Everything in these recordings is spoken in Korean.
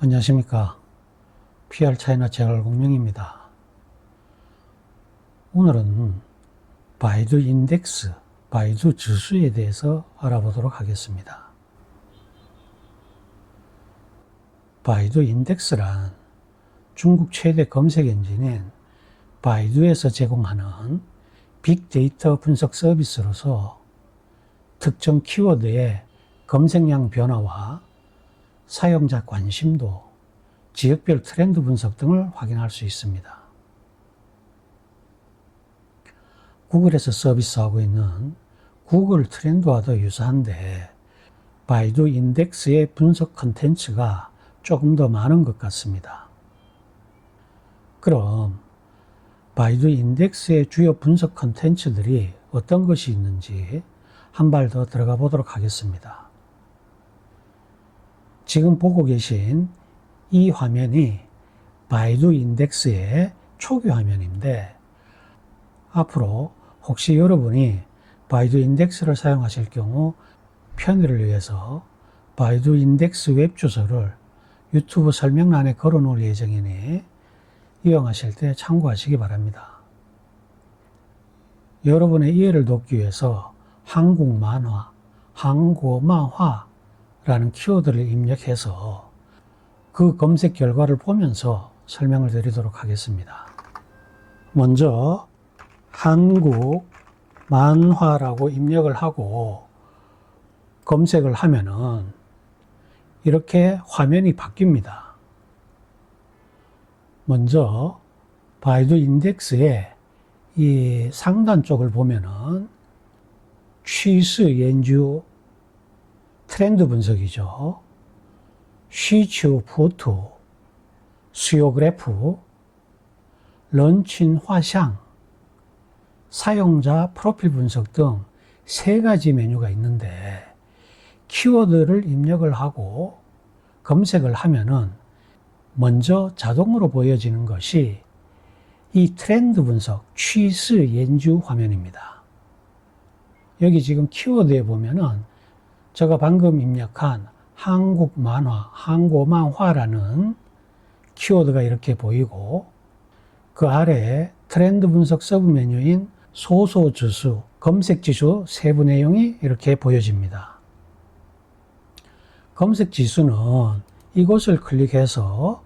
안녕하십니까. PR 차이나 재활공명입니다. 오늘은 바이두 인덱스, 바이두 지수에 대해서 알아보도록 하겠습니다. 바이두 인덱스란 중국 최대 검색 엔진인 바이두에서 제공하는 빅데이터 분석 서비스로서 특정 키워드의 검색량 변화와 사용자 관심도, 지역별 트렌드 분석 등을 확인할 수 있습니다. 구글에서 서비스하고 있는 구글 트렌드와도 유사한데 바이두 인덱스의 분석 컨텐츠가 조금 더 많은 것 같습니다. 그럼 바이두 인덱스의 주요 분석 컨텐츠들이 어떤 것이 있는지 한 발 더 들어가 보도록 하겠습니다. 지금 보고 계신 이 화면이 바이두 인덱스의 초기 화면인데, 앞으로 혹시 여러분이 바이두 인덱스를 사용하실 경우 편의를 위해서 바이두 인덱스 웹 주소를 유튜브 설명란에 걸어 놓을 예정이니 이용하실 때 참고하시기 바랍니다. 여러분의 이해를 돕기 위해서 한국 만화, 한국 만화라는 키워드를 입력해서 그 검색 결과를 보면서 설명을 드리도록 하겠습니다. 먼저 한국 만화라고 입력을 하고 검색을 하면은 이렇게 화면이 바뀝니다. 먼저 바이두 인덱스의 이 상단 쪽을 보면은 취스 연주 트렌드 분석이죠. 시추 포토, 수요 그래프, 런칭 화상, 사용자 프로필 분석 등 세 가지 메뉴가 있는데, 키워드를 입력을 하고 검색을 하면은 먼저 자동으로 보여지는 것이 이 트렌드 분석 취스 연주 화면입니다. 여기 지금 키워드에 보면은 제가 방금 입력한 한국 만화, 한국 만화라는 키워드가 이렇게 보이고, 그 아래에 트렌드 분석 서브 메뉴인 소소 지수, 검색 지수 세부 내용이 이렇게 보여집니다. 검색 지수는 이곳을 클릭해서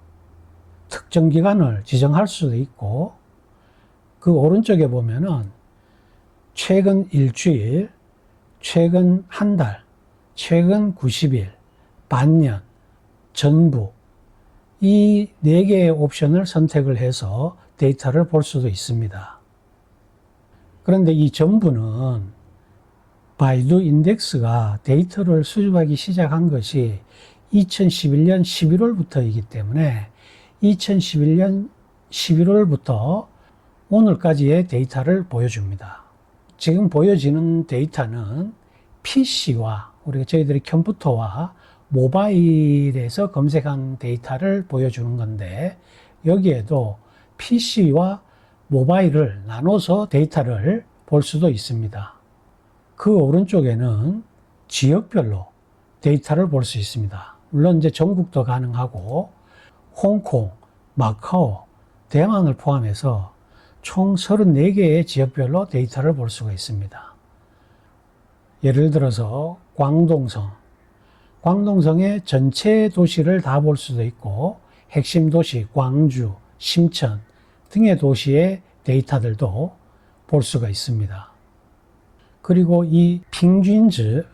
특정 기간을 지정할 수도 있고, 그 오른쪽에 보면은 최근 일주일, 최근 한 달, 최근 90일, 반년, 전부, 이 4개의 옵션을 선택을 해서 데이터를 볼 수도 있습니다. 그런데 이 전부는 바이두 인덱스가 데이터를 수집하기 시작한 것이 2011년 11월부터이기 때문에 2011년 11월부터 오늘까지의 데이터를 보여줍니다. 지금 보여지는 데이터는 PC와 저희들이 컴퓨터와 모바일에서 검색한 데이터를 보여주는 건데, 여기에도 PC와 모바일을 나눠서 데이터를 볼 수도 있습니다. 그 오른쪽에는 지역별로 데이터를 볼 수 있습니다. 물론 이제 전국도 가능하고 홍콩, 마카오, 대만을 포함해서 총 34개의 지역별로 데이터를 볼 수가 있습니다. 예를 들어서 광동성의 전체 도시를 다 볼 수도 있고, 핵심 도시 광주, 심천 등의 도시의 데이터들도 볼 수가 있습니다. 그리고 이 평균치를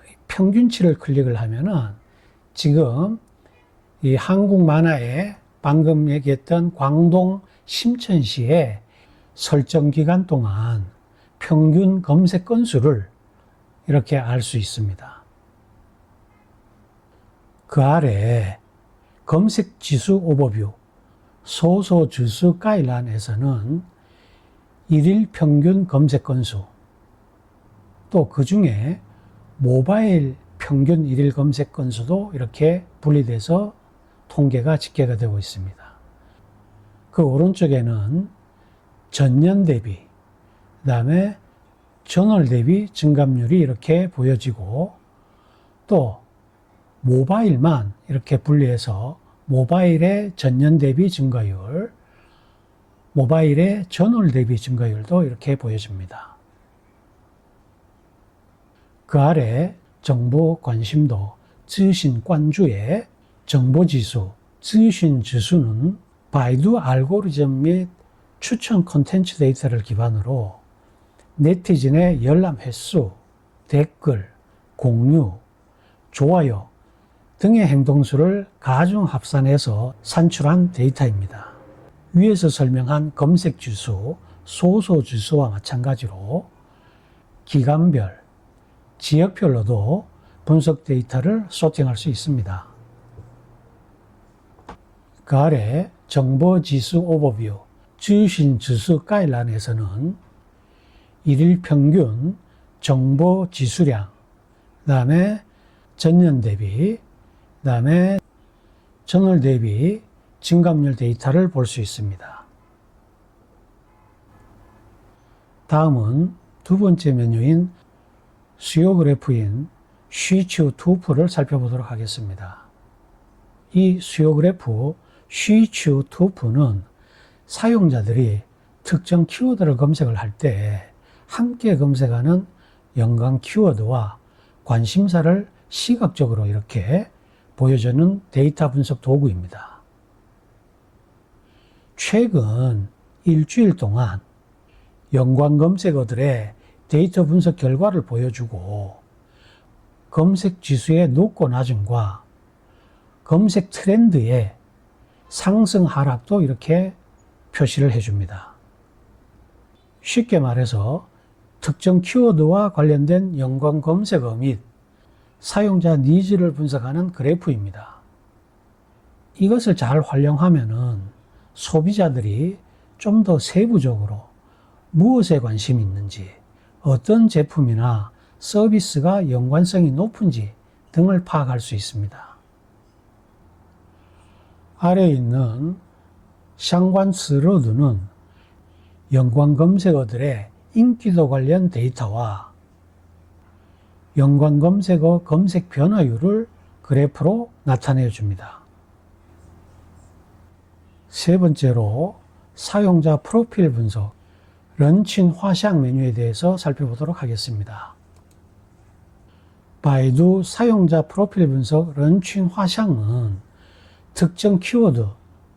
클릭을 하면은 지금 이 한국 만화에 방금 얘기했던 광동 심천시의 설정 기간 동안 평균 검색 건수를 이렇게 알 수 있습니다. 그 아래 검색 지수 오버뷰, 소소 지수 가이드라인에서는 일일 평균 검색 건수, 또 그 중에 모바일 평균 일일 검색 건수도 이렇게 분리돼서 통계가 집계가 되고 있습니다. 그 오른쪽에는 전년 대비, 그 다음에 전월 대비 증감률이 이렇게 보여지고, 또 모바일만 이렇게 분리해서 모바일의 전년 대비 증가율, 모바일의 전월 대비 증가율도 이렇게 보여집니다. 그 아래 정보 관심도, 资讯关注의 정보지수, 资讯지수는 바이두 알고리즘 및 추천 콘텐츠 데이터를 기반으로 네티즌의 열람 횟수, 댓글, 공유, 좋아요 등의 행동수를 가중 합산해서 산출한 데이터입니다. 위에서 설명한 검색 지수, 소소 지수와 마찬가지로 기간별, 지역별로도 분석 데이터를 소팅할 수 있습니다. 그 아래 정보지수 오버뷰, 资讯지수 가이드라인에서는 일일 평균 정보 지수량, 그 다음에 전년 대비, 그 다음에 전월 대비 증감률 데이터를 볼 수 있습니다. 다음은 두 번째 메뉴인 수요 그래프인 쉬추 투프를 살펴보도록 하겠습니다. 이 수요 그래프 쉬추 투프는 사용자들이 특정 키워드를 검색을 할 때 함께 검색하는 연관 키워드와 관심사를 시각적으로 이렇게 보여주는 데이터 분석 도구입니다. 최근 일주일 동안 연관 검색어들의 데이터 분석 결과를 보여주고 검색 지수의 높고 낮음과 검색 트렌드의 상승 하락도 이렇게 표시를 해줍니다. 쉽게 말해서 특정 키워드와 관련된 연관 검색어 및 사용자 니즈를 분석하는 그래프입니다. 이것을 잘 활용하면은 소비자들이 좀 더 세부적으로 무엇에 관심이 있는지, 어떤 제품이나 서비스가 연관성이 높은지 등을 파악할 수 있습니다. 아래에 있는 상관스로드는 연관 검색어들의 인기도 관련 데이터와 연관 검색어 검색 변화율을 그래프로 나타내 줍니다. 세 번째로 사용자 프로필 분석, 런칭 화상 메뉴에 대해서 살펴보도록 하겠습니다. 바이두 사용자 프로필 분석 런칭 화상은 특정 키워드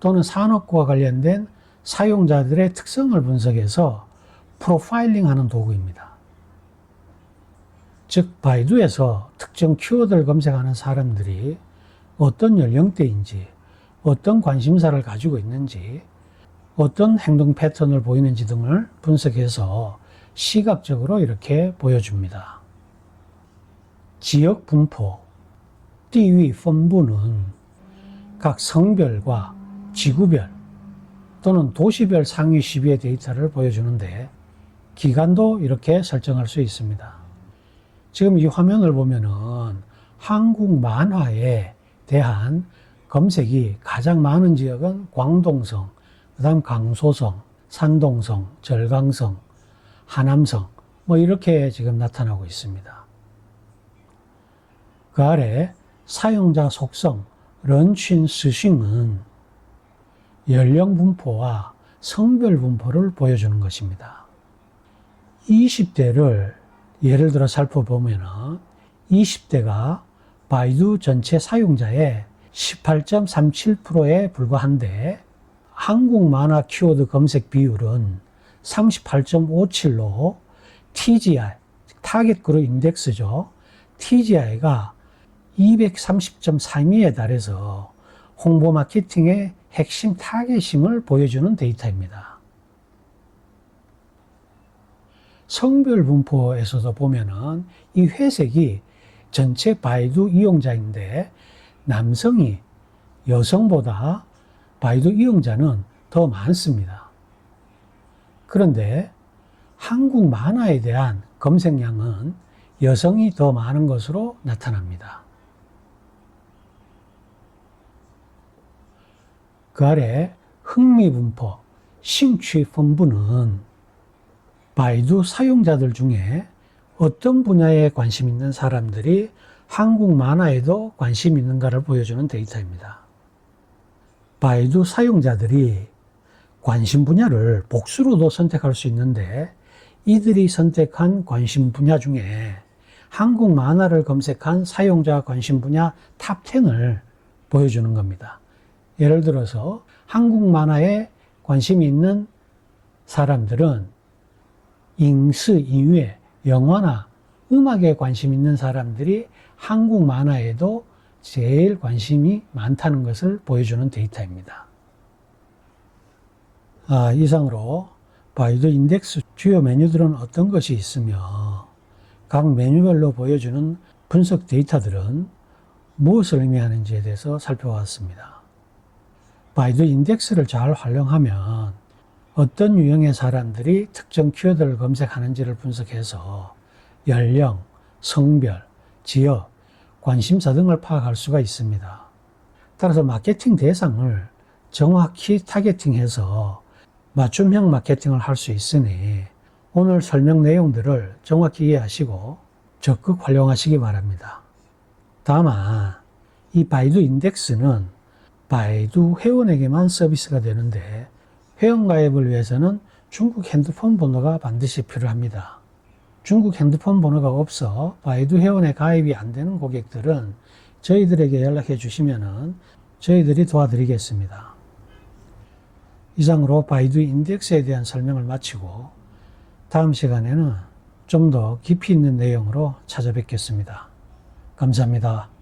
또는 산업과 관련된 사용자들의 특성을 분석해서 프로파일링하는 도구입니다. 즉 바이두에서 특정 키워드를 검색하는 사람들이 어떤 연령대인지, 어떤 관심사를 가지고 있는지, 어떤 행동 패턴을 보이는지 등을 분석해서 시각적으로 이렇게 보여줍니다. 지역 분포, 地域分布는 각 성별과 지구별 또는 도시별 상위 10위의 데이터를 보여주는데 기간도 이렇게 설정할 수 있습니다. 지금 이 화면을 보면은 한국 만화에 대한 검색이 가장 많은 지역은 광동성, 그 다음 강소성, 산동성, 절강성, 하남성 뭐 이렇게 지금 나타나고 있습니다. 그 아래 사용자 속성, 런칭 스싱은 연령 분포와 성별 분포를 보여주는 것입니다. 20대를 예를 들어 살펴보면 20대가 바이두 전체 사용자의 18.37%에 불과한데 한국 만화 키워드 검색 비율은 38.57로 TGI, 타겟 그룹 인덱스죠. TGI가 230.32에 달해서 홍보 마케팅의 핵심 타겟임을 보여주는 데이터입니다. 성별 분포에서도 보면은 이 회색이 전체 바이두 이용자인데 남성이 여성보다 바이두 이용자는 더 많습니다. 그런데 한국 만화에 대한 검색량은 여성이 더 많은 것으로 나타납니다. 그 아래 흥미 분포,兴趣分布는 바이두 사용자들 중에 어떤 분야에 관심 있는 사람들이 한국 만화에도 관심 있는가를 보여주는 데이터입니다. 바이두 사용자들이 관심 분야를 복수로도 선택할 수 있는데 이들이 선택한 관심 분야 중에 한국 만화를 검색한 사용자 관심 분야 탑 10을 보여주는 겁니다. 예를 들어서 한국 만화에 관심이 있는 사람들은 잉스 이외에 영화나 음악에 관심 있는 사람들이 한국 만화에도 제일 관심이 많다는 것을 보여주는 데이터입니다. 이상으로 바이두 인덱스 주요 메뉴들은 어떤 것이 있으며 각 메뉴별로 보여주는 분석 데이터들은 무엇을 의미하는지에 대해서 살펴봤습니다. 바이두 인덱스를 잘 활용하면 어떤 유형의 사람들이 특정 키워드를 검색하는지를 분석해서 연령, 성별, 지역, 관심사 등을 파악할 수가 있습니다. 따라서 마케팅 대상을 정확히 타겟팅해서 맞춤형 마케팅을 할 수 있으니 오늘 설명 내용들을 정확히 이해하시고 적극 활용하시기 바랍니다. 다만 이 바이두 인덱스는 바이두 회원에게만 서비스가 되는데 회원가입을 위해서는 중국 핸드폰 번호가 반드시 필요합니다. 중국 핸드폰 번호가 없어 바이두 회원에 가입이 안 되는 고객들은 저희들에게 연락해 주시면 저희들이 도와드리겠습니다. 이상으로 바이두 인덱스에 대한 설명을 마치고 다음 시간에는 좀 더 깊이 있는 내용으로 찾아뵙겠습니다. 감사합니다.